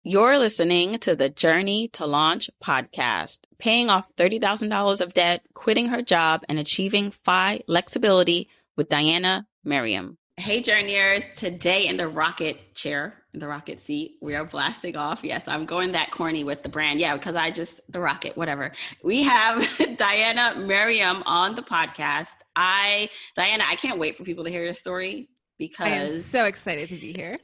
You're listening to the Journey to Launch podcast, paying off $30,000 of debt, quitting her job, and achieving flexibility with Diania Merriam. Hey, Journeyers. Today in the rocket chair, in the rocket seat, we are blasting off. Yes, I'm going that corny with the brand. Yeah, because the rocket, whatever. We have Diania Merriam on the podcast. Diania, I can't wait for people to hear your story because I am so excited to be here.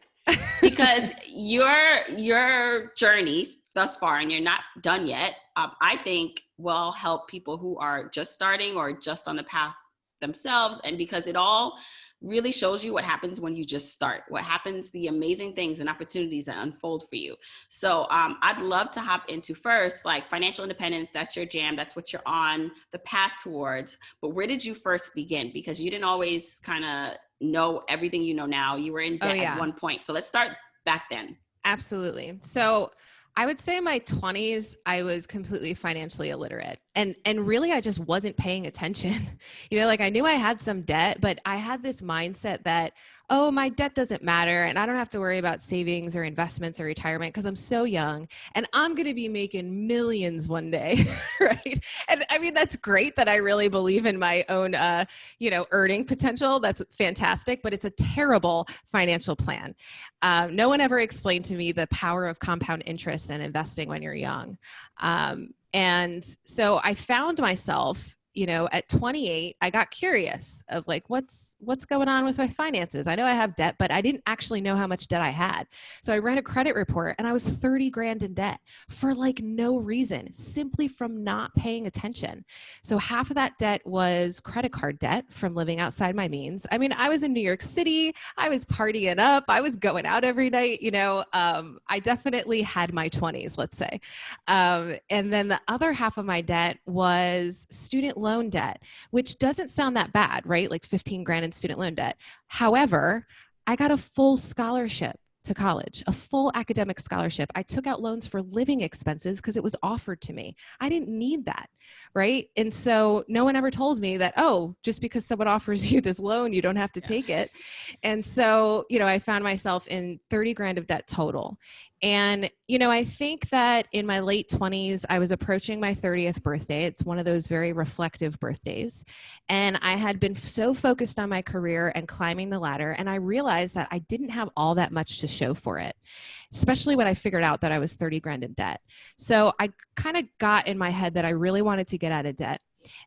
because your journeys thus far, and you're not done yet, I think will help people who are just starting or just on the path themselves. And because it all really shows you what happens when you just start, what happens, the amazing things and opportunities that unfold for you. So I'd love to hop into first, like financial independence. That's your jam. That's what you're on the path towards. But where did you first begin? Because you didn't always kind of know everything you know now. You were in debt at one point. So let's start back then. Absolutely. So I would say in my 20s, I was completely financially illiterate. And really, I just wasn't paying attention. Like I knew I had some debt, but I had this mindset that, oh, my debt doesn't matter. And I don't have to worry about savings or investments or retirement because I'm so young and I'm going to be making millions one day. Right. And I mean, that's great that I really believe in my own, earning potential. That's fantastic, but it's a terrible financial plan. No one ever explained to me the power of compound interest and investing when you're young. And so I found myself, at 28, I got curious of like, what's going on with my finances? I know I have debt, but I didn't actually know how much debt I had. So I ran a credit report and I was 30 grand in debt for like no reason, simply from not paying attention. So half of that debt was credit card debt from living outside my means. I mean, I was in New York City, I was partying up, I was going out every night, I definitely had my 20s, let's say. And then the other half of my debt was student loan debt, which doesn't sound that bad, right? Like 15 grand in student loan debt. However, I got a full scholarship to college, a full academic scholarship. I took out loans for living expenses because it was offered to me. I didn't need that, right? And so no one ever told me that, oh, just because someone offers you this loan, you don't have to take it. And so, I found myself in 30 grand of debt total. And, I think that in my late 20s, I was approaching my 30th birthday. It's one of those very reflective birthdays. And I had been so focused on my career and climbing the ladder. And I realized that I didn't have all that much to show for it, especially when I figured out that I was 30 grand in debt. So I kind of got in my head that I really wanted to get out of debt.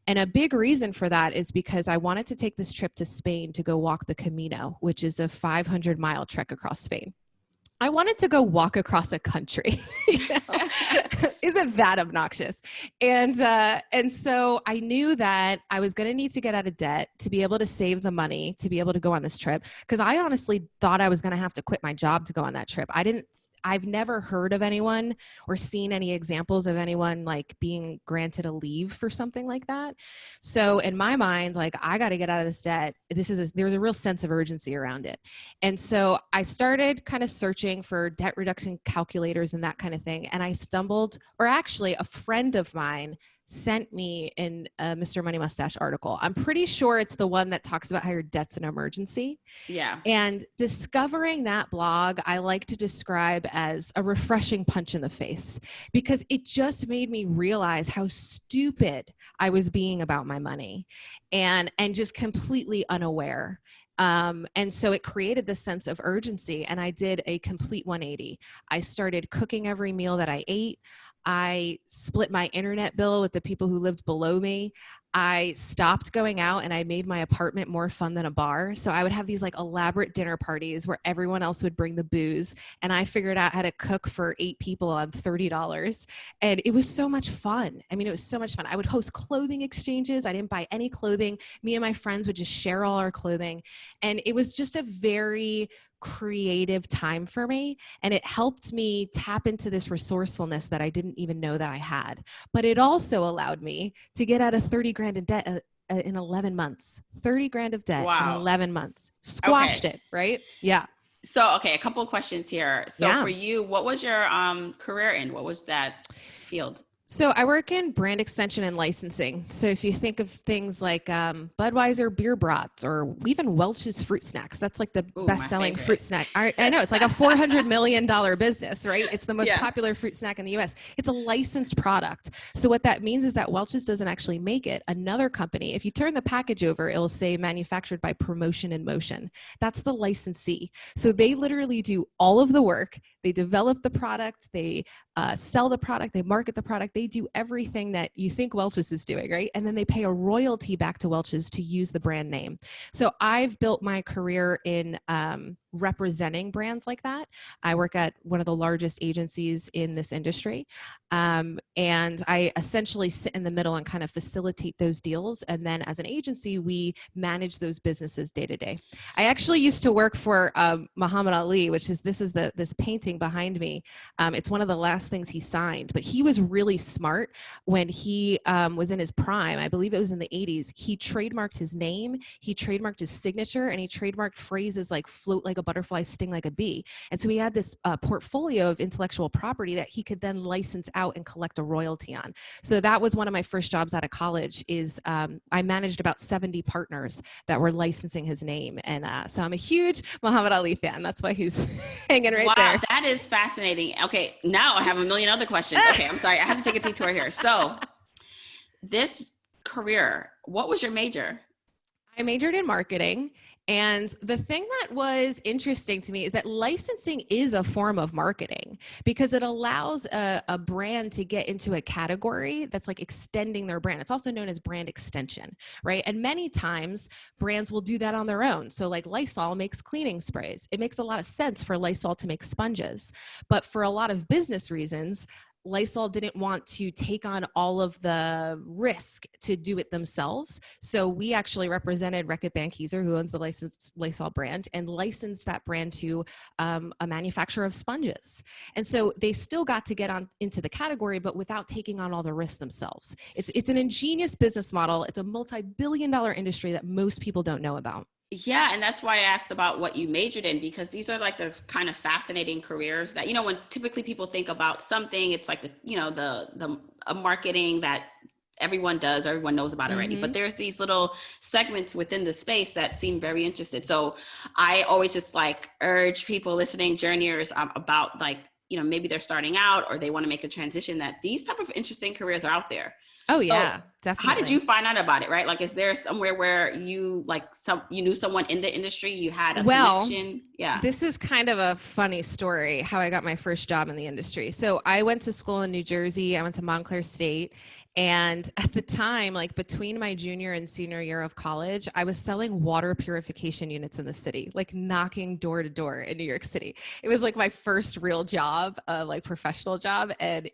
And a big reason for that is because I wanted to take this trip to Spain to go walk the Camino, which is a 500-mile trek across Spain. I wanted to go walk across a country. Isn't that obnoxious? And so I knew that I was going to need to get out of debt to be able to save the money to be able to go on this trip. Because I honestly thought I was going to have to quit my job to go on that trip. I've never heard of anyone or seen any examples of anyone like being granted a leave for something like that. So in my mind, like I got to get out of this debt. There's a real sense of urgency around it. And so I started kind of searching for debt reduction calculators and that kind of thing. And I stumbled, or actually a friend of mine sent me in a Mr. Money Mustache article. I'm pretty sure it's the one that talks about how your debt's an emergency. Yeah. And discovering that blog, I like to describe as a refreshing punch in the face because it just made me realize how stupid I was being about my money and just completely unaware. And so it created this sense of urgency and I did a complete 180. I started cooking every meal that I ate. I split my internet bill with the people who lived below me. I stopped going out and I made my apartment more fun than a bar. So I would have these like elaborate dinner parties where everyone else would bring the booze. And I figured out how to cook for 8 people on $30. And it was so much fun. I mean, it was so much fun. I would host clothing exchanges. I didn't buy any clothing. Me and my friends would just share all our clothing. And it was just a very creative time for me. And it helped me tap into this resourcefulness that I didn't even know that I had. But it also allowed me to get out of 30 grand in debt in 11 months. 30 grand of debt in 11 months. Squashed it, right? Yeah. So, okay, a couple of questions here. So for you, what was your career in? What was that field? So I work in brand extension and licensing. So if you think of things like Budweiser beer brats or even Welch's fruit snacks, that's like the Ooh, my best-selling fruit favorite. snack. I know it's like a $400 million business, right? It's the most Yeah. popular fruit snack in the U.S. It's a licensed product. So what that means is that Welch's doesn't actually make it. Another company, if you turn the package over, it'll say manufactured by Promotion in Motion. That's the licensee. So they literally do all of the work. They develop the product. They sell the product, they market the product, they do everything that you think Welch's is doing, right? And then they pay a royalty back to Welch's to use the brand name. So I've built my career in representing brands like that. I work at one of the largest agencies in this industry. And I essentially sit in the middle and kind of facilitate those deals. And then as an agency, we manage those businesses day to day. I actually used to work for Muhammad Ali, which is this painting behind me. It's one of the last things he signed, but he was really smart when he was in his prime. I believe it was in the 80s. He trademarked his name, he trademarked his signature, and he trademarked phrases like float like a butterfly, sting like a bee. And so he had this portfolio of intellectual property that he could then license out and collect a royalty on. So that was one of my first jobs out of college is I managed about 70 partners that were licensing his name. And so I'm a huge Muhammad Ali fan. That's why he's hanging right there. Wow, that is fascinating. Okay, now I have a million other questions. Okay, I'm sorry. I have to take a detour here. So this career, what was your major? I majored in marketing. And the thing that was interesting to me is that licensing is a form of marketing because it allows a brand to get into a category that's like extending their brand. It's also known as brand extension, right? And many times brands will do that on their own. So like Lysol makes cleaning sprays. It makes a lot of sense for Lysol to make sponges. But for a lot of business reasons, Lysol didn't want to take on all of the risk to do it themselves. So we actually represented Reckitt Benckiser, who owns the licensed Lysol brand, and licensed that brand to a manufacturer of sponges. And so they still got to get on into the category, but without taking on all the risks themselves. It's an ingenious business model. It's a multi-billion-dollar industry that most people don't know about. Yeah, and that's why I asked about what you majored in, because these are like the kind of fascinating careers that, when typically people think about something, it's like the a marketing that everyone does, everyone knows about already. But there's these little segments within the space that seem very interested. So I always just like urge people listening, journeyers, about like, maybe they're starting out or they want to make a transition, that these type of interesting careers are out there. Oh, So yeah, definitely. how did you find out about it, right? Like, is there somewhere where you knew someone in the industry, you had a connection? Yeah. This is kind of a funny story, how I got my first job in the industry. So I went to school in New Jersey. I went to Montclair State. And at the time, like between my junior and senior year of college, I was selling water purification units in the city, like knocking door to door in New York City. It was like my first real job, like professional job. And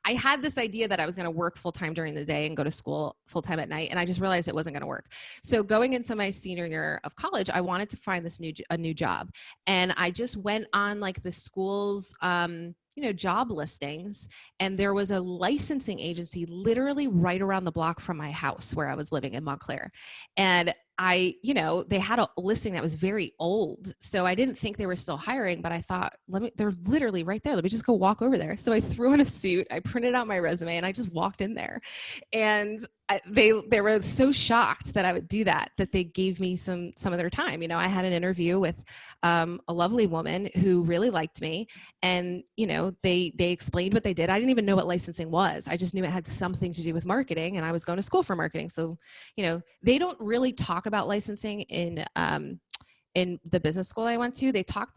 I had this idea that I was going to work full time during the day and go to school full time at night. And I just realized it wasn't going to work. So going into my senior year of college, I wanted to find a new job. And I just went on like the school's, job listings. And there was a licensing agency literally right around the block from my house where I was living in Montclair. And they had a listing that was very old. So I didn't think they were still hiring, but I thought, they're literally right there. Let me just go walk over there. So I threw on a suit, I printed out my resume, and I just walked in there. And they were so shocked that I would do that they gave me some of their time. I had an interview with a lovely woman who really liked me, and they explained what they did. I didn't even know what licensing was. I just knew it had something to do with marketing, and I was going to school for marketing. So they don't really talk about licensing in the business school I went to.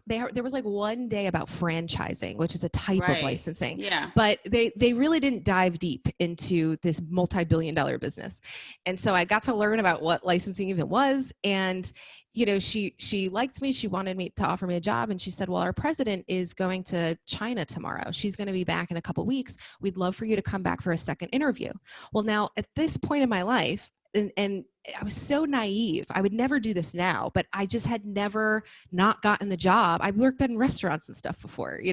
There was like one day about franchising, which is a type of licensing. Yeah. But they really didn't dive deep into this multi-billion-dollar business. And so I got to learn about what licensing even was. And, she liked me. She wanted me to offer me a job. And she said, well, our president is going to China tomorrow. She's going to be back in a couple of weeks. We'd love for you to come back for a second interview. Well, now at this point in my life, and I was so naive. I would never do this now, but I just had never not gotten the job. I worked in restaurants and stuff before, you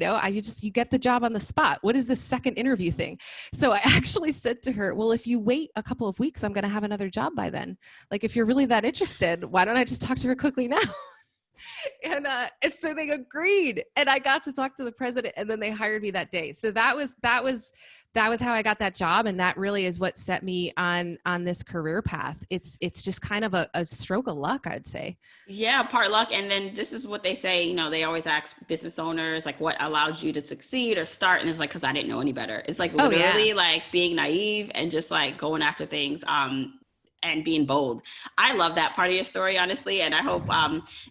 get the job on the spot. What is this second interview thing? So I actually said to her, well, if you wait a couple of weeks, I'm going to have another job by then. Like, if you're really that interested, why don't I just talk to her quickly now? And so they agreed, and I got to talk to the president, and then they hired me that day. So that was how I got that job. And that really is what set me on this career path. It's just kind of a stroke of luck, I'd say. Yeah, part luck. And then this is what they say, you know, they always ask business owners, like, what allowed you to succeed or start? And it's like, because I didn't know any better. It's like Oh yeah. literally like being naive and just like going after things. And being bold. I love that part of your story, honestly. And I hope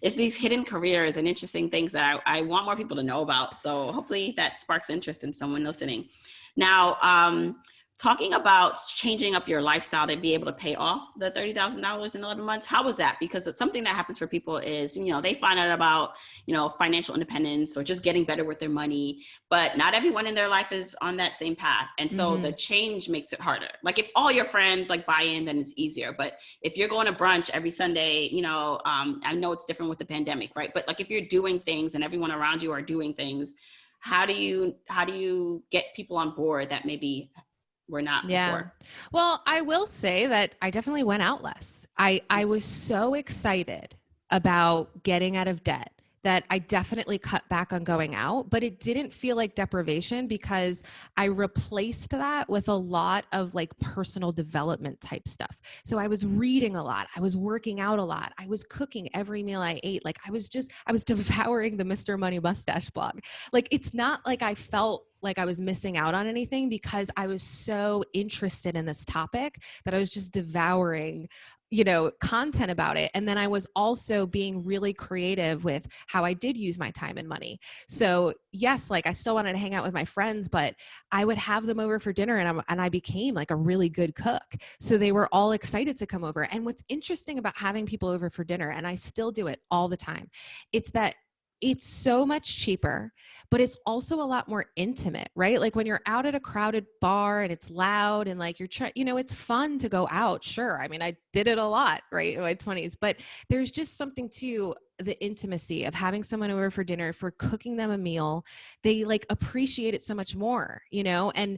it's these hidden careers and interesting things that I want more people to know about. So hopefully that sparks interest in someone listening. Now, talking about changing up your lifestyle to be able to pay off the $30,000 in 11 months. How was that? Because it's something that happens for people is, you know, they find out about, you know, financial independence or just getting better with their money, but not everyone in their life is on that same path. And so the change makes it harder. Like if all your friends like buy in, then it's easier. But if you're going to brunch every Sunday, you know, I know it's different with the pandemic, right? But like if you're doing things and everyone around you are doing things, how do you get people on board that maybe were not before? Well, I will say that I definitely went out less. I was so excited about getting out of debt that I definitely cut back on going out, but it didn't feel like deprivation because I replaced that with a lot of like personal development type stuff. So I was reading a lot. I was working out a lot. I was cooking every meal I ate. Like I was devouring the Mr. Money Mustache blog. Like it's not like I felt like I was missing out on anything because I was so interested in this topic that I was just devouring, you know, content about it. And then I was also being really creative with how I did use my time and money. So yes, like I still wanted to hang out with my friends, but I would have them over for dinner and I became like a really good cook. So they were all excited to come over. And what's interesting about having people over for dinner, and I still do it all the time, it's that it's so much cheaper, but it's also a lot more intimate, right? Like when you're out at a crowded bar and it's loud and like you're trying, you know, it's fun to go out. Sure. I mean, I did it a lot, right? In my 20s, but there's just something to the intimacy of having someone over for dinner, for cooking them a meal. They like appreciate it so much more, you know, and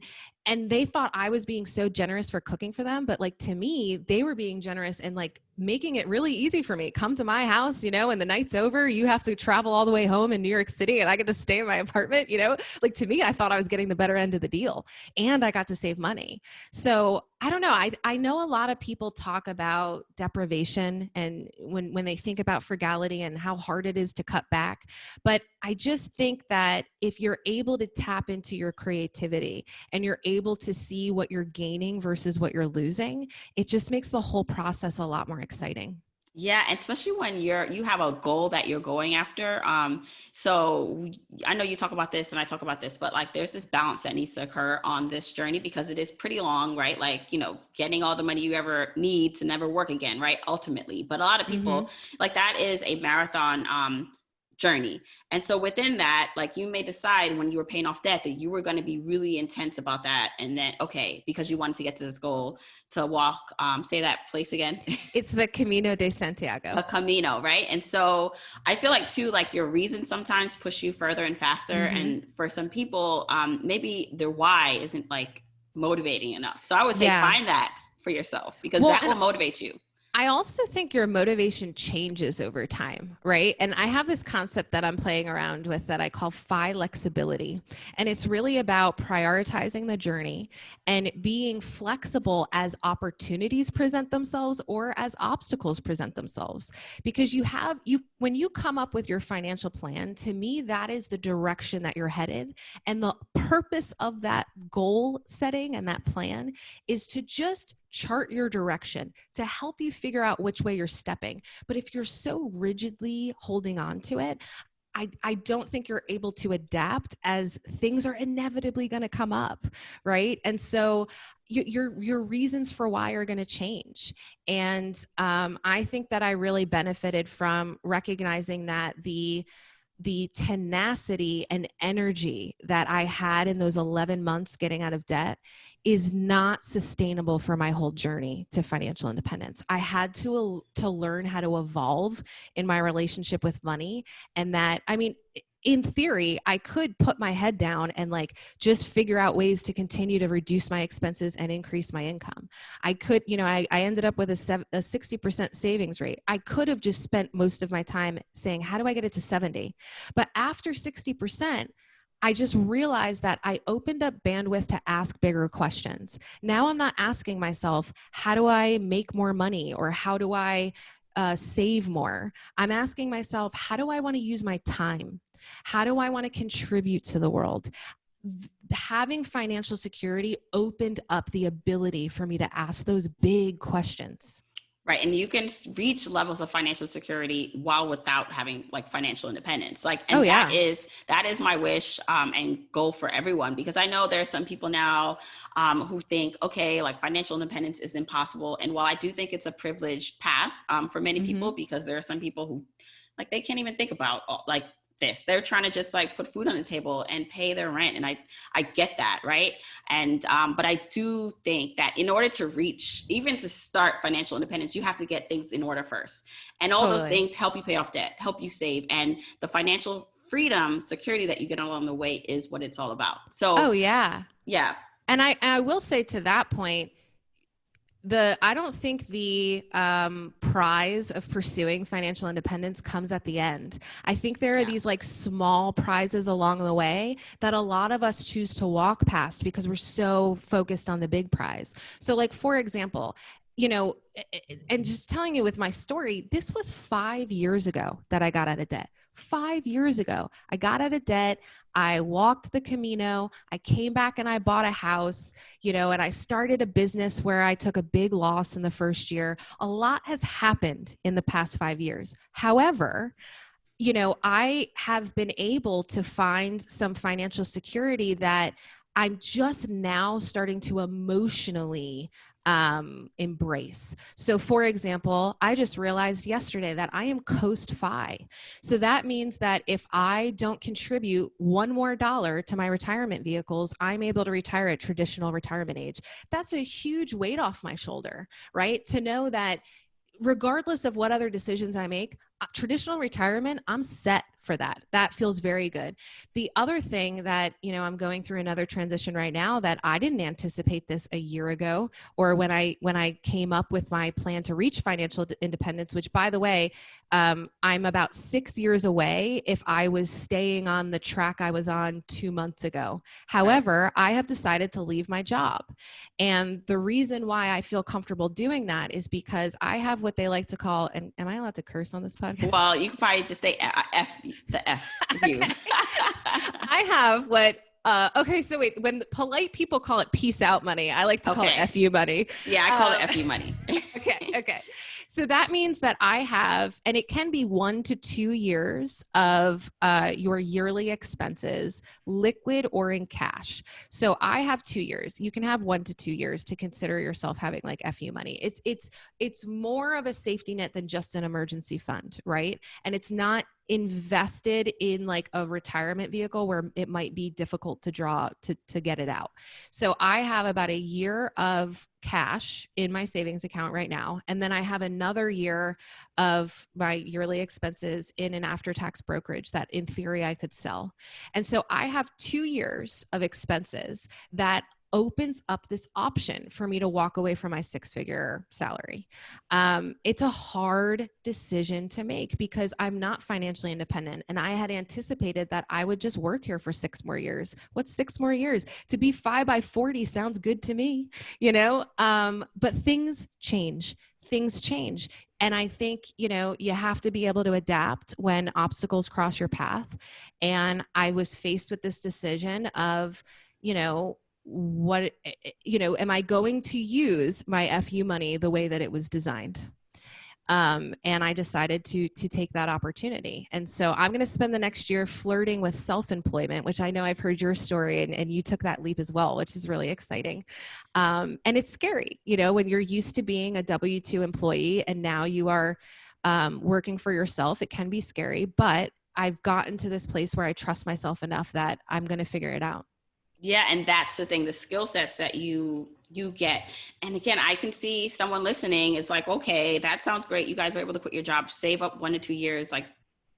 they thought I was being so generous for cooking for them. But like, to me, they were being generous and like making it really easy for me. Come to my house, you know, and the night's over, you have to travel all the way home in New York City and I get to stay in my apartment, you know, like to me, I thought I was getting the better end of the deal and I got to save money. So I don't know. I know a lot of people talk about deprivation and when they think about frugality and how hard it is to cut back. But I just think that if you're able to tap into your creativity and you're able to see what you're gaining versus what you're losing, it just makes the whole process a lot more exciting. Yeah, and especially when you have a goal that you're going after. So I know you talk about this and I talk about this, but like there's this balance that needs to occur on this journey because it is pretty long, right? Like, you know, getting all the money you ever need to never work again, right? Ultimately. But a lot of people like that is a marathon journey. And so within that, like you may decide when you were paying off debt that you were going to be really intense about that. And then, okay, because you wanted to get to this goal to walk, say that place again. It's the Camino de Santiago. A Camino, right? And so I feel like too, like your reasons sometimes push you further and faster. And for some people, maybe their why isn't like motivating enough. So I would say find that for yourself because that will motivate you. I also think your motivation changes over time, right? And I have this concept that I'm playing around with that I call flexibility. And it's really about prioritizing the journey and being flexible as opportunities present themselves or as obstacles present themselves. Because when you come up with your financial plan, to me, that is the direction that you're headed. And the purpose of that goal setting and that plan is to just chart your direction to help you figure out which way you're stepping. But if you're so rigidly holding on to it, I don't think you're able to adapt as things are inevitably going to come up, right? And so your reasons for why are going to change. And I think that I really benefited from recognizing that the tenacity and energy that I had in those 11 months getting out of debt is not sustainable for my whole journey to financial independence. I had to learn how to evolve in my relationship with money. And that, I mean, in theory, I could put my head down and like just figure out ways to continue to reduce my expenses and increase my income. I could, I ended up with a 60% savings rate. I could have just spent most of my time saying, how do I get it to 70? But after 60%, I just realized that I opened up bandwidth to ask bigger questions. Now I'm not asking myself, how do I make more money, or how do I save more? I'm asking myself, how do I want to use my time? How do I want to contribute to the world? Having financial security opened up the ability for me to ask those big questions. Right. And you can reach levels of financial security while without having like financial independence. Like, and that is my wish and goal for everyone, because I know there are some people now who think, okay, like financial independence is impossible. And while I do think it's a privileged path for many people, because there are some people who like, they can't even think about like this. They're trying to just like put food on the table and pay their rent. And I get that. Right. And, but I do think that in order to reach, even to start financial independence, you have to get things in order first. And all those things help you pay off debt, help you save. And the financial freedom, security that you get along the way is what it's all about. So, yeah. And I will say to that point, I don't think the prize of pursuing financial independence comes at the end. I think there are these like small prizes along the way that a lot of us choose to walk past because we're so focused on the big prize. So like, for example, and just telling you with my story, this was 5 years ago that I got out of debt. 5 years ago, I got out of debt. I walked the Camino. I came back and I bought a house, and I started a business where I took a big loss in the first year. A lot has happened in the past 5 years. However, I have been able to find some financial security that I'm just now starting to emotionally embrace. So for example, I just realized yesterday that I am Coast Fi. So that means that if I don't contribute $1 more to my retirement vehicles, I'm able to retire at traditional retirement age. That's a huge weight off my shoulder, right? To know that regardless of what other decisions I make, traditional retirement, I'm set for that. That feels very good. The other thing that, I'm going through another transition right now that I didn't anticipate this a year ago, or when I came up with my plan to reach financial independence, which by the way, I'm about 6 years away if I was staying on the track I was on 2 months ago. However, I have decided to leave my job. And the reason why I feel comfortable doing that is because I have what they like to call, and am I allowed to curse on this podcast? Well, you could probably just say the F. You. I have what, okay, so wait, when polite people call it peace out money, I like to call it FU money. Yeah, I call it FU money. Okay. So that means that I have, and it can be 1 to 2 years of your yearly expenses, liquid or in cash. So I have 2 years. You can have 1 to 2 years to consider yourself having like FU money. It's more of a safety net than just an emergency fund, right? And it's not invested in like a retirement vehicle where it might be difficult to draw to get it out. So I have about a year of cash in my savings account right now. And then I have another year of my yearly expenses in an after-tax brokerage that in theory I could sell. And so I have 2 years of expenses that opens up this option for me to walk away from my 6-figure salary. It's a hard decision to make because I'm not financially independent. And I had anticipated that I would just work here for 6 more years. What's 6 more years? To be 5 by 40 sounds good to me, but things change. And I think, you have to be able to adapt when obstacles cross your path. And I was faced with this decision of, am I going to use my FU money the way that it was designed? And I decided to take that opportunity. And so I'm going to spend the next year flirting with self-employment, which I know I've heard your story and you took that leap as well, which is really exciting. And it's scary, when you're used to being a W-2 employee and now you are working for yourself, it can be scary, but I've gotten to this place where I trust myself enough that I'm going to figure it out. Yeah. And that's the thing, the skill sets that you get. And again, I can see someone listening is like, okay, that sounds great. You guys were able to quit your job, save up 1 to 2 years. Like,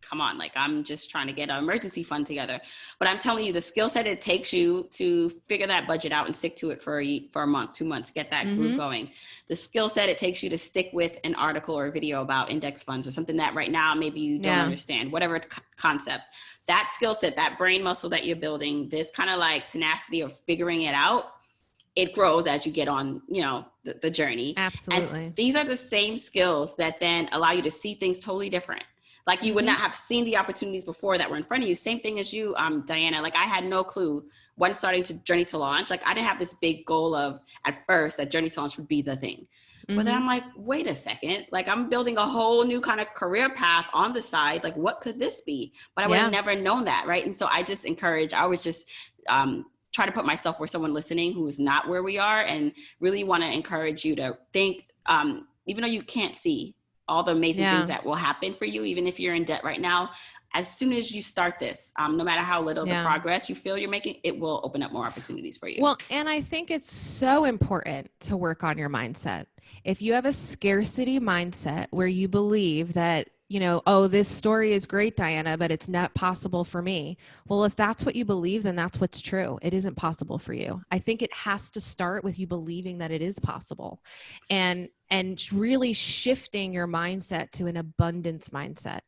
come on, like I'm just trying to get an emergency fund together. But I'm telling you, the skill set it takes you to figure that budget out and stick to it for a month, 2 months, get that group going. The skill set it takes you to stick with an article or a video about index funds or something that right now maybe you don't understand, whatever concept. That skill set, that brain muscle that you're building, this kind of like tenacity of figuring it out, it grows as you get on, the journey. Absolutely. And these are the same skills that then allow you to see things totally different. Like you would not have seen the opportunities before that were in front of you. Same thing as you, Diana. Like I had no clue when starting to Journey to Launch. Like I didn't have this big goal of at first that Journey to Launch would be the thing. But then I'm like, wait a second. Like I'm building a whole new kind of career path on the side. Like what could this be? But I would have never known that, right? And so I just encourage. I always just try to put myself where someone listening who is not where we are, and really want to encourage you to think, even though you can't see all the amazing things that will happen for you, even if you're in debt right now, as soon as you start this, no matter how little the progress you feel you're making, it will open up more opportunities for you. Well, and I think it's so important to work on your mindset. If you have a scarcity mindset where you believe that, oh, this story is great, Diana, but it's not possible for me. Well, if that's what you believe, then that's what's true. It isn't possible for you. I think it has to start with you believing that it is possible, and really shifting your mindset to an abundance mindset.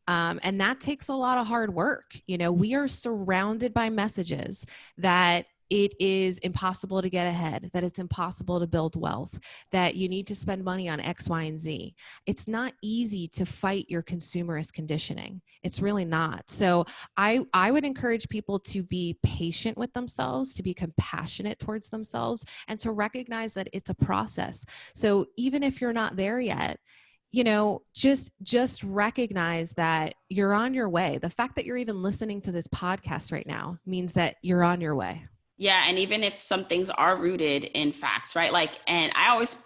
And that takes a lot of hard work. We are surrounded by messages that it is impossible to get ahead, that it's impossible to build wealth, that you need to spend money on X, Y, and Z. It's not easy to fight your consumerist conditioning. It's really not. So I would encourage people to be patient with themselves, to be compassionate towards themselves, and to recognize that it's a process. So even if you're not there yet, just recognize that you're on your way. The fact that you're even listening to this podcast right now means that you're on your way. Yeah. And even if some things are rooted in facts, right? Like, and I always,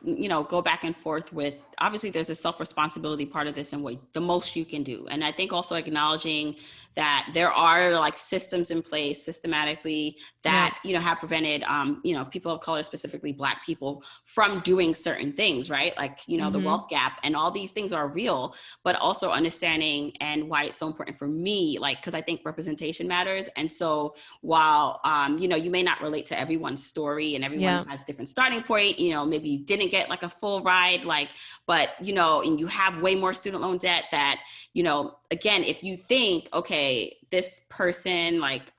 go back and forth with, obviously there's a self-responsibility part of this and what the most you can do. And I think also acknowledging that there are like systems in place systematically that, have prevented, people of color, specifically Black people, from doing certain things, right? Like, the wealth gap and all these things are real, but also understanding and why it's so important for me, like, cause I think representation matters. And so while, you may not relate to everyone's story and everyone has different starting point, maybe you didn't get like a full ride, like, but, and you have way more student loan debt that, again, if you think, okay, this person, like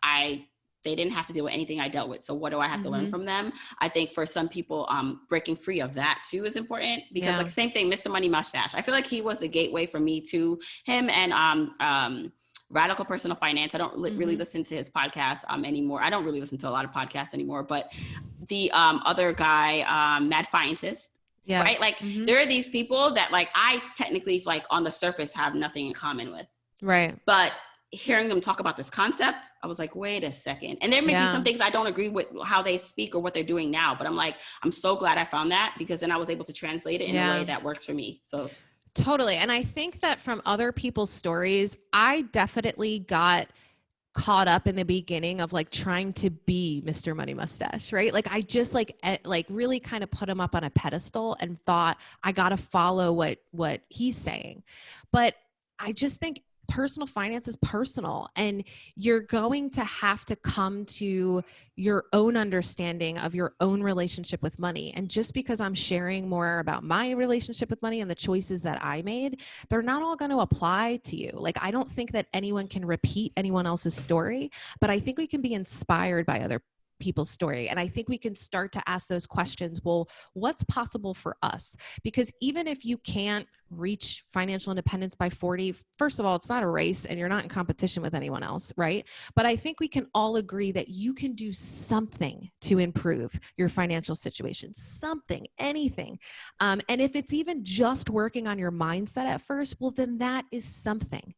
they didn't have to deal with anything I dealt with. So what do I have to learn from them? I think for some people, breaking free of that too is important, because like same thing, Mr. Money Mustache. I feel like he was the gateway for me to him and, Radical Personal Finance. I don't really listen to his podcast anymore. I don't really listen to a lot of podcasts anymore, but the other guy, Mad Scientist, right? Like there are these people that like I technically like on the surface have nothing in common with. Right. But hearing them talk about this concept, I was like, wait a second. And there may be some things I don't agree with how they speak or what they're doing now, but I'm like, I'm so glad I found that, because then I was able to translate it in a way that works for me. So totally. And I think that from other people's stories, I definitely got caught up in the beginning of like trying to be Mr. Money Mustache, right? Like I just like really kind of put him up on a pedestal and thought I got to follow what he's saying. But I just think personal finance is personal, and you're going to have to come to your own understanding of your own relationship with money. And just because I'm sharing more about my relationship with money and the choices that I made, they're not all going to apply to you. Like, I don't think that anyone can repeat anyone else's story, but I think we can be inspired by other people's story. And I think we can start to ask those questions. Well, what's possible for us? Because even if you can't reach financial independence by 40, first of all, it's not a race and you're not in competition with anyone else, right? But I think we can all agree that you can do something to improve your financial situation, something, anything. And if it's even just working on your mindset at first, well, then that is something,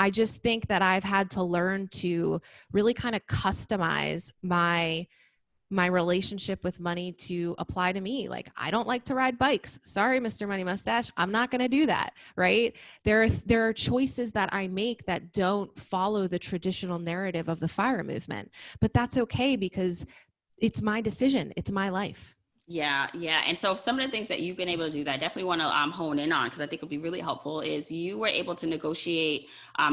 I just think that I've had to learn to really kind of customize my relationship with money to apply to me. Like, I don't like to ride bikes. Sorry, Mr. Money Mustache. I'm not going to do that. Right. There are choices that I make that don't follow the traditional narrative of the FIRE movement, but that's okay because it's my decision. It's my life. Yeah, yeah. And so some of the things that you've been able to do that I definitely want to hone in on, because I think would be really helpful, is you were able to negotiate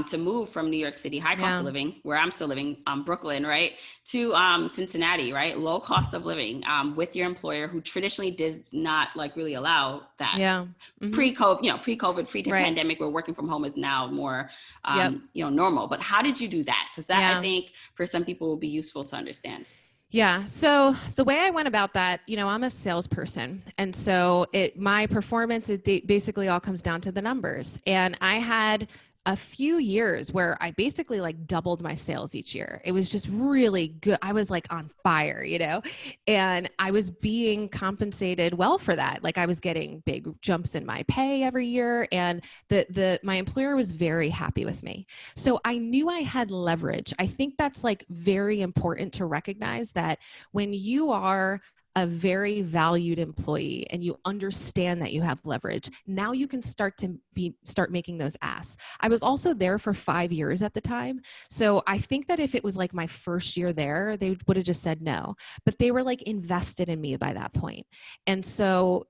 to move from New York City, high cost Yeah. of living, where I'm still living, Brooklyn, right, to Cincinnati, right, low cost of living, with your employer who traditionally did not like really allow that. Yeah. Mm-hmm. Pre-COVID, pre-COVID, Right. pre-pandemic, where working from home is now more, Yep. normal. But how did you do that? Because that, I Yeah. think, for some people will be useful to understand. Yeah. So the way I went about that, I'm a salesperson. And so my performance is basically all comes down to the numbers. And I had a few years where I basically like doubled my sales each year. It was just really good. I was like on fire, and I was being compensated well for that. Like I was getting big jumps in my pay every year. And my employer was very happy with me. So I knew I had leverage. I think that's like very important to recognize that when you are a very valued employee and you understand that you have leverage, now you can start making those asks. I was also there for 5 years at the time. So I think that if it was like my first year there, they would have just said no, but they were like invested in me by that point. And so,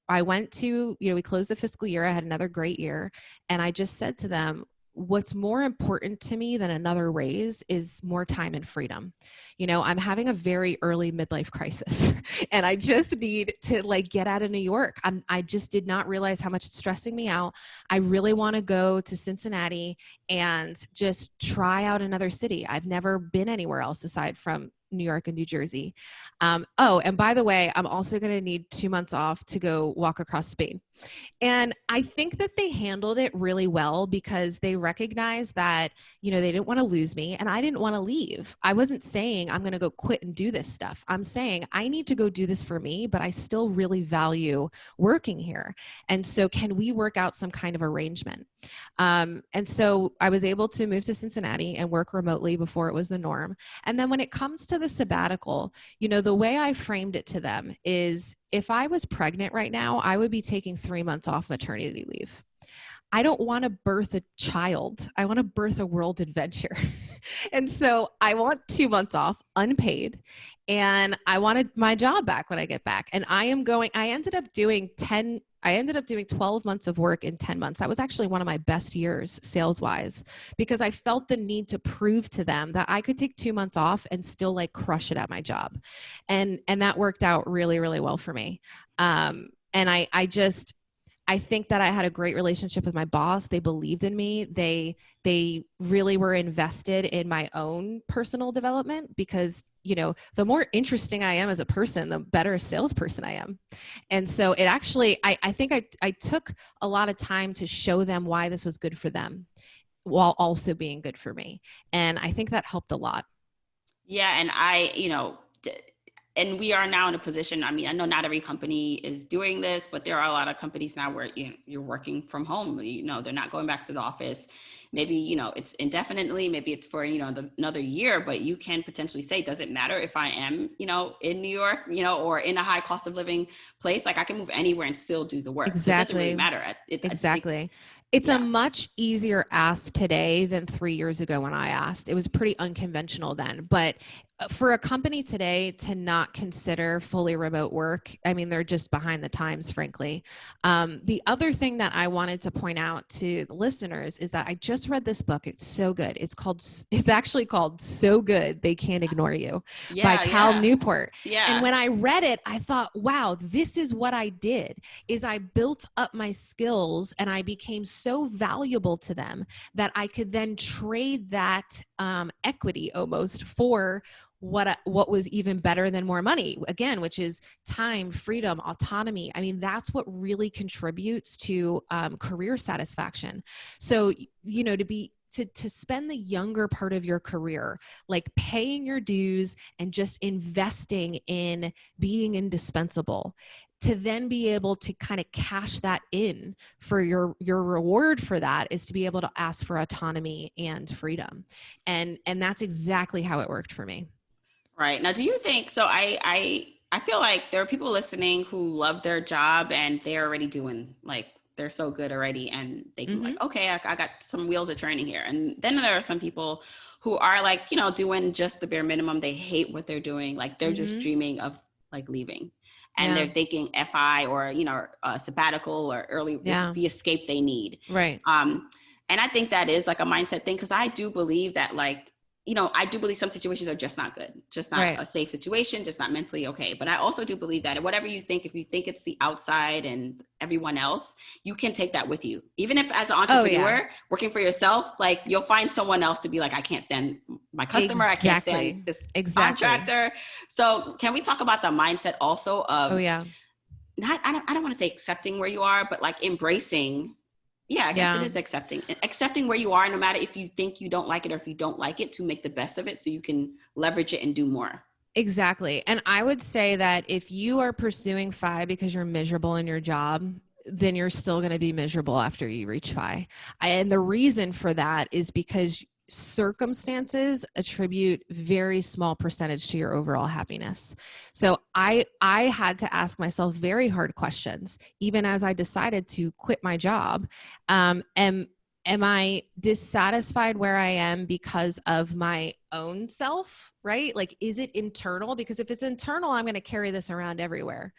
I went to, we closed the fiscal year. I had another great year. And I just said to them, what's more important to me than another raise is more time and freedom. I'm having a very early midlife crisis and I just need to like get out of New York. I just did not realize how much it's stressing me out. I really want to go to Cincinnati and just try out another city. I've never been anywhere else aside from New York and New Jersey. And by the way, I'm also going to need 2 months off to go walk across Spain. And I think that they handled it really well because they recognized that, they didn't want to lose me and I didn't want to leave. I wasn't saying I'm going to go quit and do this stuff. I'm saying I need to go do this for me, but I still really value working here. And so can we work out some kind of arrangement? And so I was able to move to Cincinnati and work remotely before it was the norm. And then when it comes to the sabbatical, the way I framed it to them is if I was pregnant right now, I would be taking 3 months off maternity leave. I don't want to birth a child. I want to birth a world adventure. And so I want 2 months off unpaid. And I wanted my job back when I get back. And I ended up doing 12 months of work in 10 months. That was actually one of my best years sales wise, because I felt the need to prove to them that I could take 2 months off and still like crush it at my job. And that worked out really, really well for me. And I think that I had a great relationship with my boss. They believed in me. They really were invested in my own personal development because, the more interesting I am as a person, the better a salesperson I am. And so it actually, I think I took a lot of time to show them why this was good for them while also being good for me. And I think that helped a lot. Yeah. And and we are now in a position, I mean, I know not every company is doing this, but there are a lot of companies now where you're working from home, they're not going back to the office. Maybe, it's indefinitely, maybe it's for, another year, but you can potentially say, does it matter if I am, in New York, or in a high cost of living place? Like I can move anywhere and still do the work. Exactly. So it doesn't really matter. Exactly. It's a much easier ask today than 3 years ago when I asked. It was pretty unconventional then, but for a company today to not consider fully remote work, I mean, they're just behind the times, frankly. The other thing that I wanted to point out to the listeners is that I just read this book. It's so good. It's actually called So Good They Can't Ignore You by Cal Newport. Yeah. And when I read it, I thought, wow, this is what I did, is I built up my skills and I became so valuable to them that I could then trade that equity almost for what was even better than more money, again, which is time, freedom, autonomy. I mean, that's what really contributes to career satisfaction. So, to spend the younger part of your career, like paying your dues and just investing in being indispensable, to then be able to kind of cash that in for your reward for that is to be able to ask for autonomy and freedom. And that's exactly how it worked for me. Right. Now, do you think, so I feel like there are people listening who love their job and they're already doing, like, they're so good already and they can like, okay, I got some wheels are turning here. And then there are some people who are like, doing just the bare minimum. They hate what they're doing. Like they're just dreaming of like leaving. And Yeah. they're thinking FI or, sabbatical or early, this is the escape they need. Right. And I think that is like a mindset thing, because I do believe that, like, I do believe some situations are just not good, just not a safe situation, just not mentally okay. But I also do believe that whatever you think, if you think it's the outside and everyone else, you can take that with you. Even if as an entrepreneur working for yourself, like, you'll find someone else to be like, I can't stand my customer. I can't stand this contractor. So can we talk about the mindset also of, I don't want to say accepting where you are, but like embracing. Yeah, I guess it is accepting where you are, no matter if you think you don't like it or if you don't like it, to make the best of it so you can leverage it and do more. Exactly. And I would say that if you are pursuing FI because you're miserable in your job, then you're still going to be miserable after you reach FI. And the reason for that is because circumstances attribute very small percentage to your overall happiness. So I had to ask myself very hard questions, even as I decided to quit my job. Am I dissatisfied where I am because of my own self, right? Like, is it internal? Because if it's internal, I'm going to carry this around everywhere.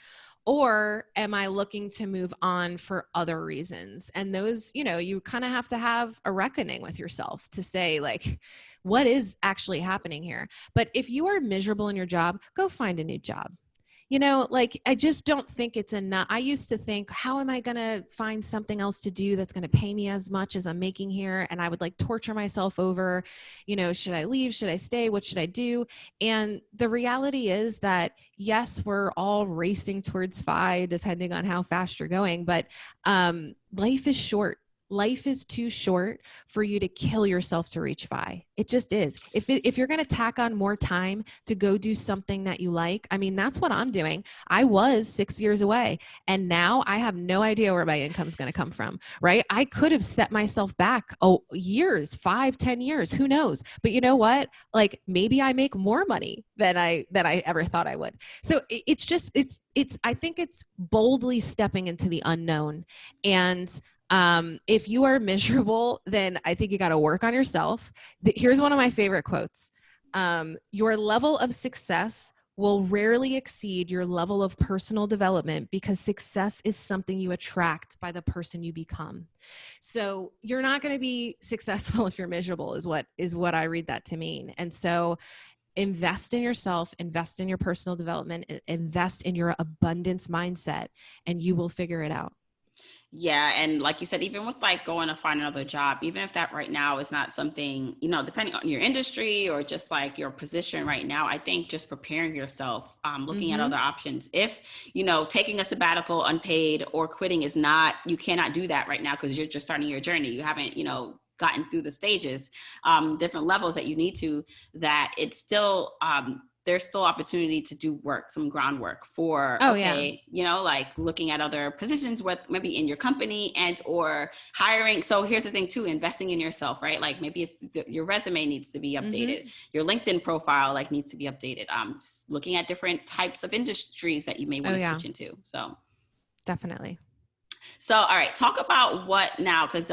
Or am I looking to move on for other reasons? And those, you kind of have to have a reckoning with yourself to say, like, what is actually happening here? But if you are miserable in your job, go find a new job. Like, I just don't think it's enough. I used to think, how am I going to find something else to do that's going to pay me as much as I'm making here? And I would like torture myself over, should I leave? Should I stay? What should I do? And the reality is that, yes, we're all racing towards FI, depending on how fast you're going, but life is short. Life is too short for you to kill yourself to reach FI. It just is. If you're going to tack on more time to go do something that you like, I mean, that's what I'm doing. I was 6 years away, and now I have no idea where my income is going to come from, right? I could have set myself back years, 5-10 years, who knows? But you know what? Like, maybe I make more money than I ever thought I would. So I think it's boldly stepping into the unknown. And if you are miserable, then I think you got to work on yourself. Here's one of my favorite quotes. Your level of success will rarely exceed your level of personal development, because success is something you attract by the person you become. So you're not going to be successful if you're miserable, is what I read that to mean. And so invest in yourself, invest in your personal development, invest in your abundance mindset, and you will figure it out. Yeah. And like you said, even with like going to find another job, even if that right now is not something, depending on your industry or just like your position right now, I think just preparing yourself, looking at other options. If, taking a sabbatical unpaid or quitting is not, you cannot do that right now because you're just starting your journey. You haven't, gotten through the stages, different levels that you need to, that it's still, there's still opportunity to do work, some groundwork for, like looking at other positions with maybe in your company and or hiring. So here's the thing too, investing in yourself, right? Like maybe your resume needs to be updated. Your LinkedIn profile like needs to be updated. Looking at different types of industries that you may want to switch into. So definitely. So, all right, talk about what now, because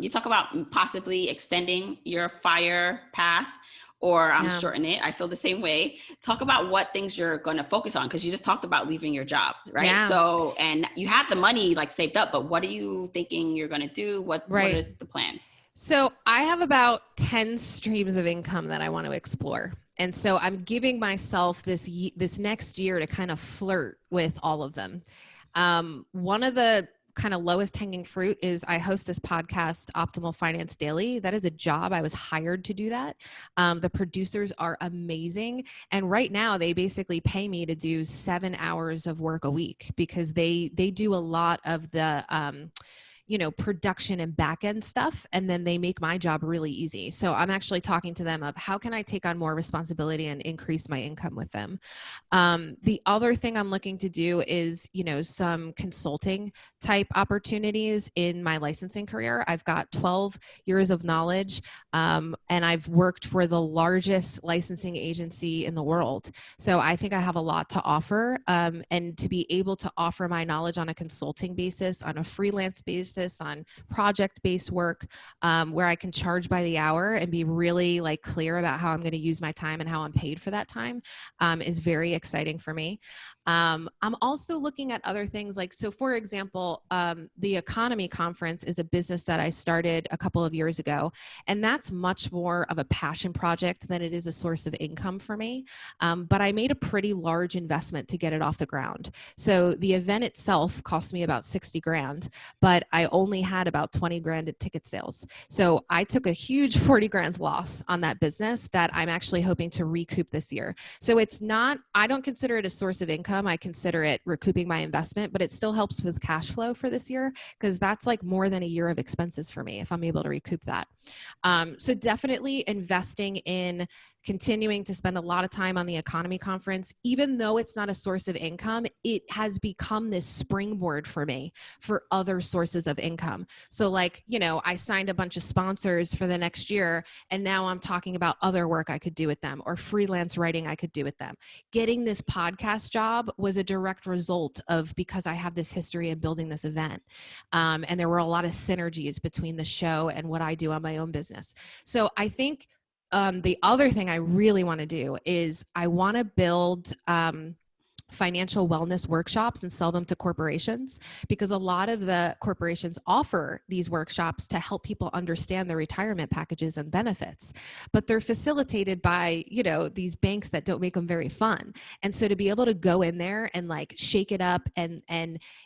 you talk about possibly extending your FIRE path, or shorten it. I feel the same way. Talk about what things you're going to focus on, because you just talked about leaving your job, right? Yeah. So, and you have the money like saved up, but what are you thinking you're going to do? What is the plan? So I have about 10 streams of income that I want to explore. And so I'm giving myself this next year to kind of flirt with all of them. One of the kind of lowest hanging fruit is I host this podcast, Optimal Finance Daily. That is a job. I was hired to do that. The producers are amazing. And right now they basically pay me to do 7 hours of work a week, because they do a lot of the, production and back end stuff. And then they make my job really easy. So I'm actually talking to them of how can I take on more responsibility and increase my income with them. The other thing I'm looking to do is, some consulting type opportunities in my licensing career. I've got 12 years of knowledge, and I've worked for the largest licensing agency in the world. So I think I have a lot to offer, and to be able to offer my knowledge on a consulting basis, on a freelance basis, emphasis on project-based work, where I can charge by the hour and be really like clear about how I'm going to use my time and how I'm paid for that time, is very exciting for me. I'm also looking at other things like, so for example, the EconoMe conference is a business that I started a couple of years ago, and that's much more of a passion project than it is a source of income for me. But I made a pretty large investment to get it off the ground. So the event itself cost me about 60 grand, but I only had about 20 grand in ticket sales. So I took a huge 40 grand loss on that business that I'm actually hoping to recoup this year. So it's not, I don't consider it a source of income. I consider it recouping my investment, but it still helps with cash flow for this year, because that's like more than a year of expenses for me if I'm able to recoup that. So definitely investing in continuing to spend a lot of time on the EconoMe conference. Even though it's not a source of income, it has become this springboard for me for other sources of income. So like, you know, I signed a bunch of sponsors for the next year, and now I'm talking about other work I could do with them or freelance writing I could do with them. Getting this podcast job was a direct result of, because I have this history of building this event. And there were a lot of synergies between the show and what I do on my own business. So I think the other thing I really want to do is I want to build financial wellness workshops and sell them to corporations, because a lot of the corporations offer these workshops to help people understand their retirement packages and benefits, but they're facilitated by, you know, these banks that don't make them very fun. And so to be able to go in there and like shake it up, and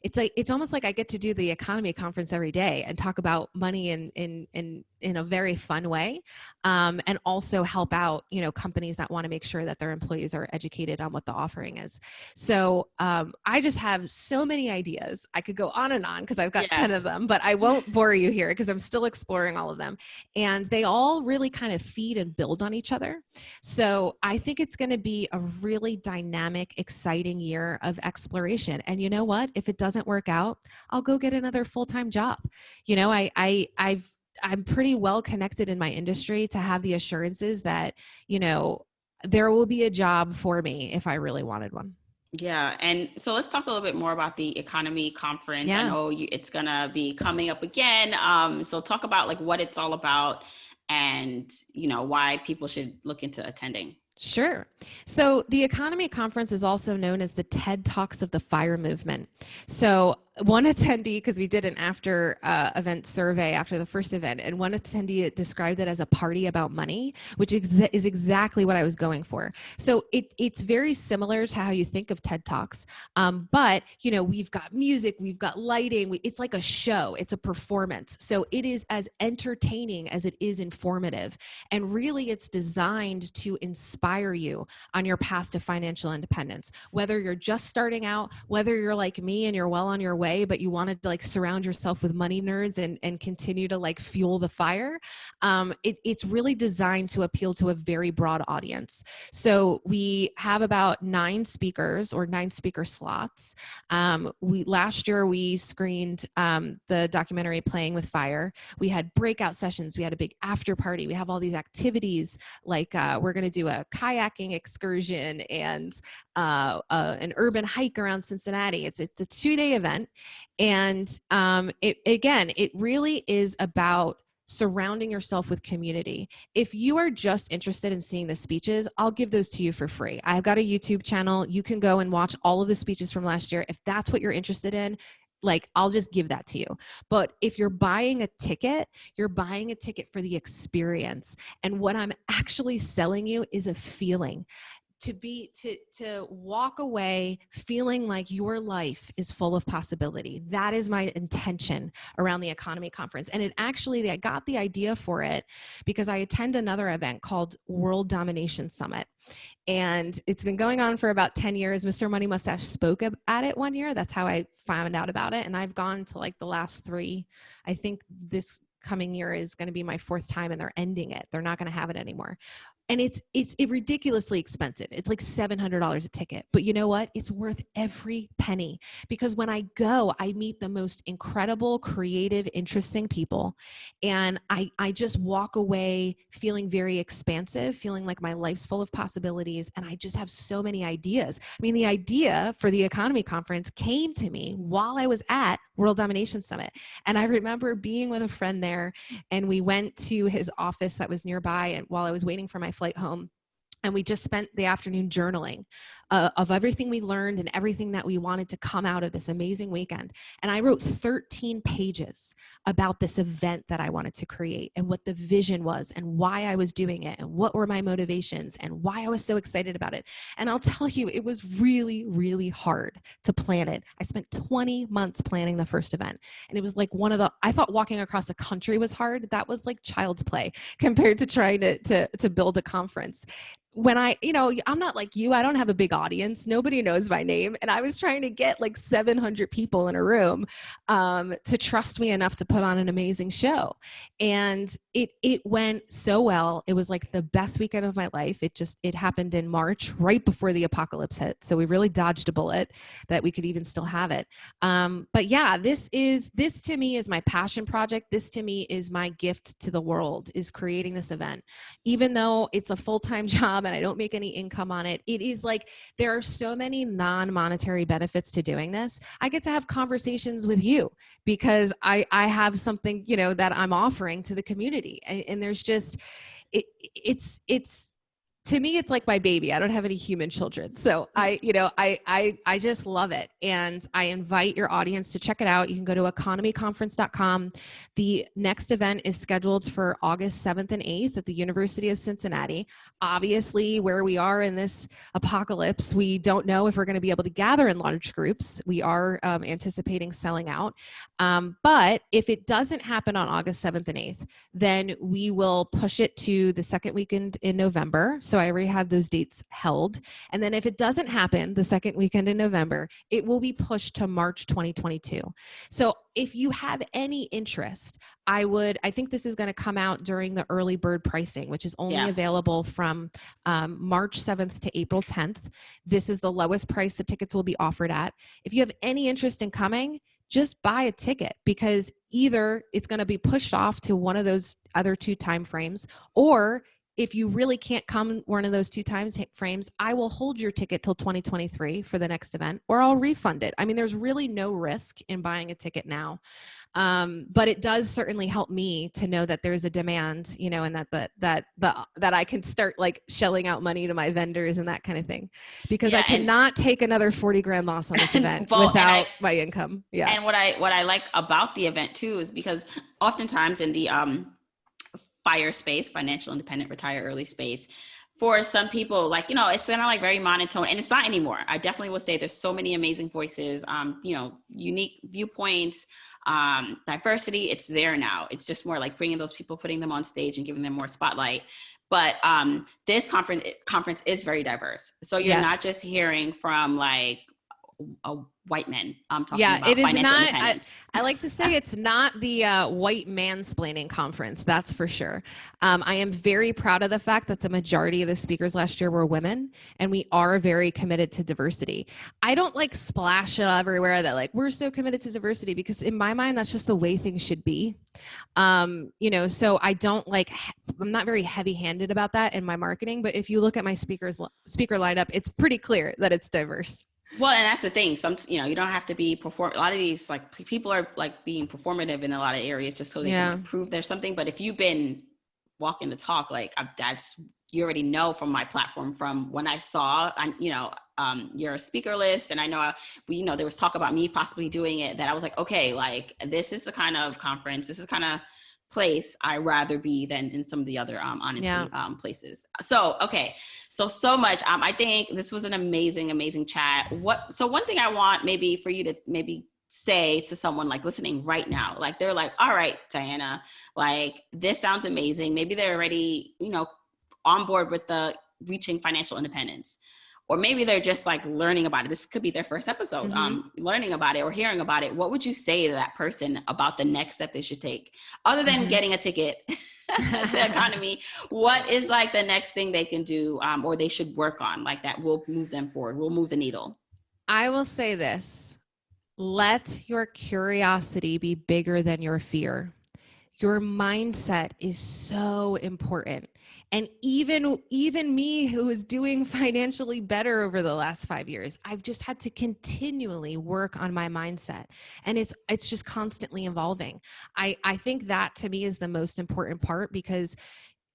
it's like, it's almost like I get to do the EconoMe conference every day and talk about money in a very fun way, and also help out, you know, companies that want to make sure that their employees are educated on what the offering is. So I just have so many ideas. I could go on and on because I've got 10 of them, but I won't bore you here because I'm still exploring all of them. And they all really kind of feed and build on each other. So I think it's going to be a really dynamic, exciting year of exploration. And you know what? If it doesn't work out, I'll go get another full-time job. You know, I'm pretty well connected in my industry to have the assurances that, you know, there will be a job for me if I really wanted one. Yeah. And so let's talk a little bit more about the EconoMe conference. Yeah. I know it's going to be coming up again. So talk about like what it's all about and, you know, why people should look into attending. Sure. So the EconoMe conference is also known as the TED Talks of the FIRE movement. So one attendee, because we did an after event survey after the first event, and one attendee described it as a party about money, which is exactly what I was going for. So it's very similar to how you think of TED Talks, but you know, we've got music, we've got lighting, it's like a show, it's a performance. So it is as entertaining as it is informative, and really it's designed to inspire you on your path to financial independence. Whether you're just starting out, whether you're like me and you're well on your way, but you wanted to like surround yourself with money nerds and continue to like fuel the fire. It's really designed to appeal to a very broad audience. So we have about 9 speakers or 9 speaker slots. Last year we screened the documentary Playing with Fire. We had breakout sessions. We had a big after party. We have all these activities like we're going to do a kayaking excursion and an urban hike around Cincinnati. It's a 2-day event. And it really is about surrounding yourself with community. If you are just interested in seeing the speeches, I'll give those to you for free. I've got a YouTube channel. You can go and watch all of the speeches from last year. If that's what you're interested in, like, I'll just give that to you. But if you're buying a ticket, you're buying a ticket for the experience. And what I'm actually selling you is a feeling. To walk away feeling like your life is full of possibility. That is my intention around the EconoMe conference. And I got the idea for it because I attend another event called World Domination Summit. And it's been going on for about 10 years. Mr. Money Mustache spoke at it one year. That's how I found out about it. And I've gone to like the last 3. I think this coming year is going to be my 4th time, and they're ending it. They're not going to have it anymore. And it's ridiculously expensive. It's like $700 a ticket. But you know what? It's worth every penny, because when I go, I meet the most incredible, creative, interesting people. And I just walk away feeling very expansive, feeling like my life's full of possibilities. And I just have so many ideas. I mean, the idea for the EconoMe conference came to me while I was at World Domination Summit. And I remember being with a friend there, and we went to his office that was nearby, and while I was waiting for my flight home, and we just spent the afternoon journaling of everything we learned and everything that we wanted to come out of this amazing weekend. And I wrote 13 pages about this event that I wanted to create, and what the vision was, and why I was doing it, and what were my motivations, and why I was so excited about it. And I'll tell you, it was really, really hard to plan it. I spent 20 months planning the first event. And it was like I thought walking across the country was hard. That was like child's play compared to trying to build a conference. When I'm not like you, I don't have a big audience. Nobody knows my name. And I was trying to get like 700 people in a room to trust me enough to put on an amazing show. And it went so well. It was like the best weekend of my life. It happened in March, right before the apocalypse hit. So we really dodged a bullet that we could even still have it. But yeah, this to me is my passion project. This to me is my gift to the world, is creating this event. Even though it's a full-time job and I don't make any income on it, it is like there are so many non-monetary benefits to doing this. I get to have conversations with you because I have something, that I'm offering to the community. And there's just, it's to me, it's like my baby. I don't have any human children. So I just love it. And I invite your audience to check it out. You can go to economyconference.com. The next event is scheduled for August 7th and 8th at the University of Cincinnati. Obviously, where we are in this apocalypse, we don't know if we're going to be able to gather in large groups. We are anticipating selling out. But if it doesn't happen on August 7th and 8th, then we will push it to the second weekend in November. So I already have those dates held. And then if it doesn't happen the second weekend in November, it will be pushed to March 2022. So if you have any interest, I think this is going to come out during the early bird pricing, which is only available from March 7th to April 10th. This is the lowest price the tickets will be offered at. If you have any interest in coming, just buy a ticket, because either it's going to be pushed off to one of those other two time frames, or if you really can't come one of those two time frames, I will hold your ticket till 2023 for the next event, or I'll refund it. I mean, there's really no risk in buying a ticket now. But it does certainly help me to know that there's a demand, and that I can start like shelling out money to my vendors and that kind of thing, because I cannot take another 40 grand loss on this event without my income. Yeah. And what I like about the event too is because oftentimes in the FIRE space, financial independent retire early space, for some people, like, it's kind of like very monotone, and it's not anymore. I definitely will say there's so many amazing voices, unique viewpoints, diversity. It's there now. It's just more like bringing those people, putting them on stage and giving them more spotlight. But this conference is very diverse. So you're not just hearing from like a white men. I'm talking about it is financial not. independence. I like to say it's not the white mansplaining conference. That's for sure. I am very proud of the fact that the majority of the speakers last year were women, and we are very committed to diversity. I don't like splash it everywhere that like we're so committed to diversity, because in my mind that's just the way things should be. So I don't I'm not very heavy-handed about that in my marketing. But if you look at my speaker lineup, it's pretty clear that it's diverse. Well, and that's the thing. You don't have to be a lot of these like people are like being performative in a lot of areas just so they can prove there's something. But if you've been walking the talk, like that's, you already know from my platform, from when I saw, your speaker list, and I know there was talk about me possibly doing it, that I was like, okay, like this is the kind of conference, this is kind of place I rather be than in some of the other places. So okay, so much. I think this was an amazing chat. So one thing I want maybe for you to maybe say to someone like listening right now, like they're like, all right, Diana, like this sounds amazing. Maybe they're already on board with the reaching financial independence. or maybe they're just like learning about it. This could be their first episode, learning about it or hearing about it. What would you say to that person about the next step they should take, other than getting a ticket to EconoMe? What is like the next thing they can do, or they should work on, like that will move them forward, will move the needle? I will say this: let your curiosity be bigger than your fear. Your mindset is so important. And even me, who is doing financially better over the last 5 years, I've just had to continually work on my mindset. And it's just constantly evolving. I think that to me is the most important part, because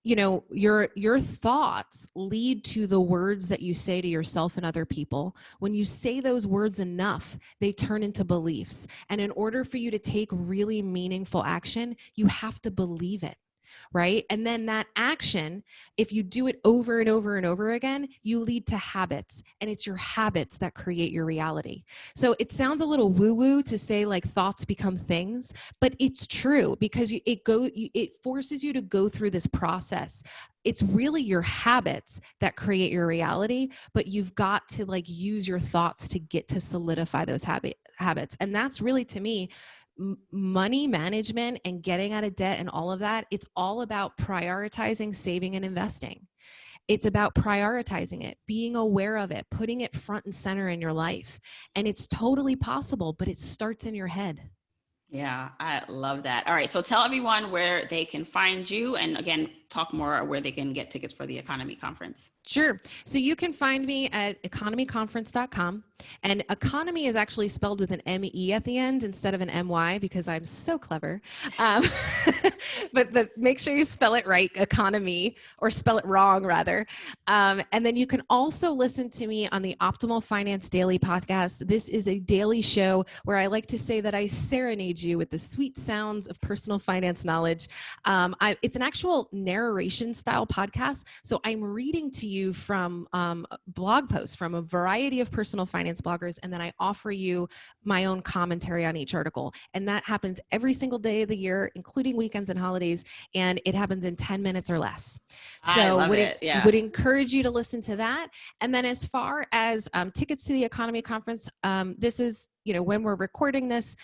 your thoughts lead to the words that you say to yourself and other people. When you say those words enough, they turn into beliefs. And in order for you to take really meaningful action, you have to believe it. Right? And then that action, if you do it over and over and over again, you lead to habits, and it's your habits that create your reality. So it sounds a little woo-woo to say like thoughts become things, but it's true, because it forces you to go through this process. It's really your habits that create your reality, but you've got to like use your thoughts to get to solidify those habits. And that's really, to me, money management and getting out of debt and all of that. It's all about prioritizing, saving, and investing. It's about prioritizing it, being aware of it, putting it front and center in your life. And it's totally possible, but it starts in your head. Yeah, I love that. All right. So tell everyone where they can find you, and again, talk more where they can get tickets for the EconoMe conference. Sure. So you can find me at economyconference.com. And EconoMe is actually spelled with an M-E at the end instead of an M-Y, because I'm so clever. But make sure you spell it right, EconoMe, or spell it wrong rather. And then you can also listen to me on the Optimal Finance Daily podcast. This is a daily show where I like to say that I serenade you with the sweet sounds of personal finance knowledge. It's an actual narration style podcast. So I'm reading to you from blog posts from a variety of personal finance bloggers, and then I offer you my own commentary on each article. And that happens every single day of the year, including weekends and holidays, and it happens in 10 minutes or less. So I love it. Yeah. Would encourage you to listen to that. And then as far as tickets to the EconoMe conference, this is, when we're recording this,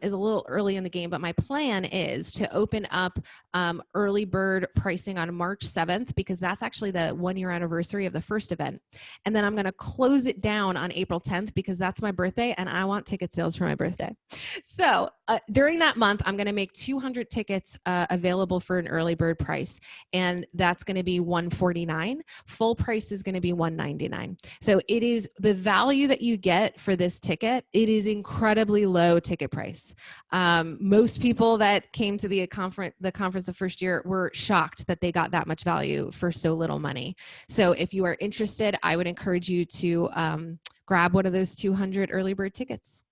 is a little early in the game, but my plan is to open up early bird pricing on March 7th, because that's actually the 1-year anniversary of the first event. And then I'm going to close it down on April 10th, because that's my birthday and I want ticket sales for my birthday. So during that month, I'm going to make 200 tickets available for an early bird price. And that's going to be $149. Full price is going to be $199. So it is the value that you get for this ticket. It is incredibly low ticket price. Most people that came to the conference the first year were shocked that they got that much value for so little money. So if you are interested, I would encourage you to grab one of those 200 early bird tickets.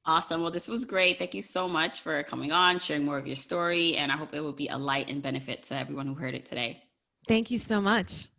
Awesome. Well, this was great. Thank you so much for coming on, sharing more of your story, and I hope it will be a light and benefit to everyone who heard it today. Thank you so much.